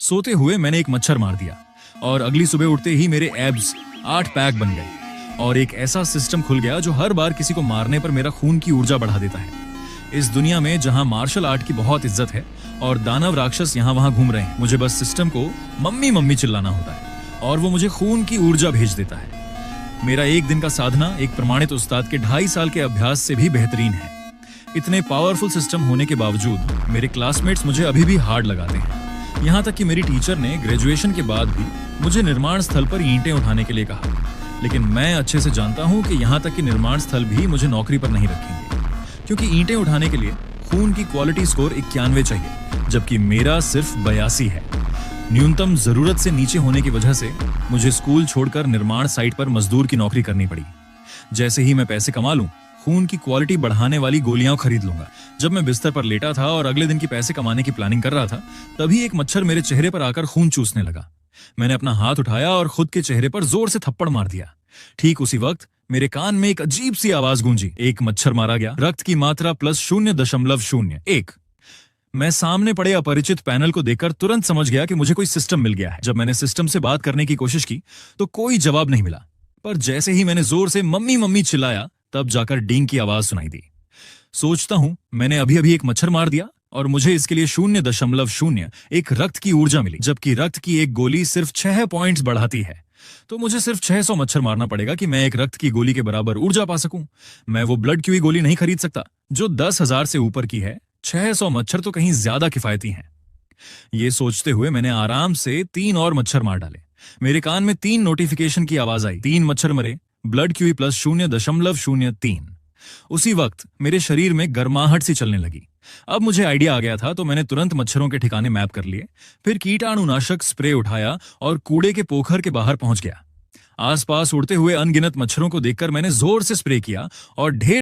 सोते हुए मैंने एक मच्छर मार दिया और अगली सुबह उठते ही मेरे एब्स 8 पैक बन गए और एक ऐसा सिस्टम खुल गया जो हर बार किसी को मारने पर मेरा खून की ऊर्जा बढ़ा देता है। इस दुनिया में जहां मार्शल आर्ट की बहुत इज्जत है और दानव राक्षस यहाँ वहां घूम रहे हैं, मुझे बस सिस्टम को मम्मी मम्मी चिल्लाना होता है और वो मुझे खून की ऊर्जा भेज देता है। मेरा एक दिन का साधना एक प्रमाणित उस्ताद के 2.5 साल के अभ्यास से भी बेहतरीन है। इतने पावरफुल सिस्टम होने के बावजूद मेरे क्लासमेट्स मुझे अभी भी हार्ड लगाते हैं। यहाँ तक कि मेरी टीचर ने ग्रेजुएशन के बाद भी मुझे निर्माण स्थल पर ईंटें उठाने के लिए कहा, लेकिन मैं अच्छे से जानता हूँ कि यहाँ तक कि निर्माण स्थल भी मुझे नौकरी पर नहीं रखेंगे, क्योंकि ईंटें उठाने के लिए खून की क्वालिटी स्कोर 91 चाहिए, जबकि मेरा सिर्फ 82 है। न्यूनतम जरूरत से नीचे होने की वजह से मुझे स्कूल छोड़कर निर्माण साइट पर मजदूर की नौकरी करनी पड़ी। जैसे ही मैं पैसे कमा लूं, खून की क्वालिटी बढ़ाने वाली गोलियां खरीद लूंगा। जब मैं बिस्तर पर लेटा था और अगले दिन की पैसे कमाने की प्लानिंग कर रहा था, तभी एक मच्छर मेरे चेहरे पर आकर खून चूसने लगा। मैंने अपना हाथ उठाया और खुद के चेहरे पर जोर से थप्पड़ मार दिया। ठीक उसी वक्त मेरे कान में एक अजीब सी आवाज गूंजी, एक मच्छर मारा गया, रक्त की मात्रा +0.01। मैं सामने पड़े अपरिचित पैनल को देखकर तुरंत समझ गया कि मुझे कोई सिस्टम मिल गया है। जब मैंने सिस्टम से बात करने की कोशिश की तो कोई जवाब नहीं मिला, पर जैसे ही मैंने जोर से मम्मी मम्मी चिल्लाया, तब जाकर डींग की आवाज सुनाई दी। सोचता हूं मैंने अभी अभी एक मच्छर मार दिया और मुझे इसके लिए 0.01 रक्त की ऊर्जा मिली, जबकि रक्त की एक गोली सिर्फ 6 पॉइंट्स बढ़ाती है। तो मुझे सिर्फ 600 मच्छर मारना पड़ेगा कि मैं एक रक्त की गोली के बराबर ऊर्जा पा सकूं। मैं वो ब्लड की हुई गोली नहीं खरीद सकता जो 10,000 से ऊपर की है। 600 मच्छर तो कहीं ज्यादा किफायती हैं। ये सोचते हुए मैंने आराम से 3 और मच्छर मार डाले। मेरे कान में 3 नोटिफिकेशन की आवाज आई, 3 मच्छर मरे, ब्लड की हुई +0.03। उसी वक्त मेरे शरीर में गर्माहट सी चलने लगी। अब मुझे आइडिया आ गया था, तो मैंने तुरंत मच्छरों के ठिकाने मैप कर लिए, फिर कीटाणुनाशक स्प्रे उठाया और कूड़े के पोखर के बाहर पहुंच गया। आसपास उड़ते हुए अनगिनत मच्छरों को देखकर मैंने जोर से स्प्रे किया और ढेर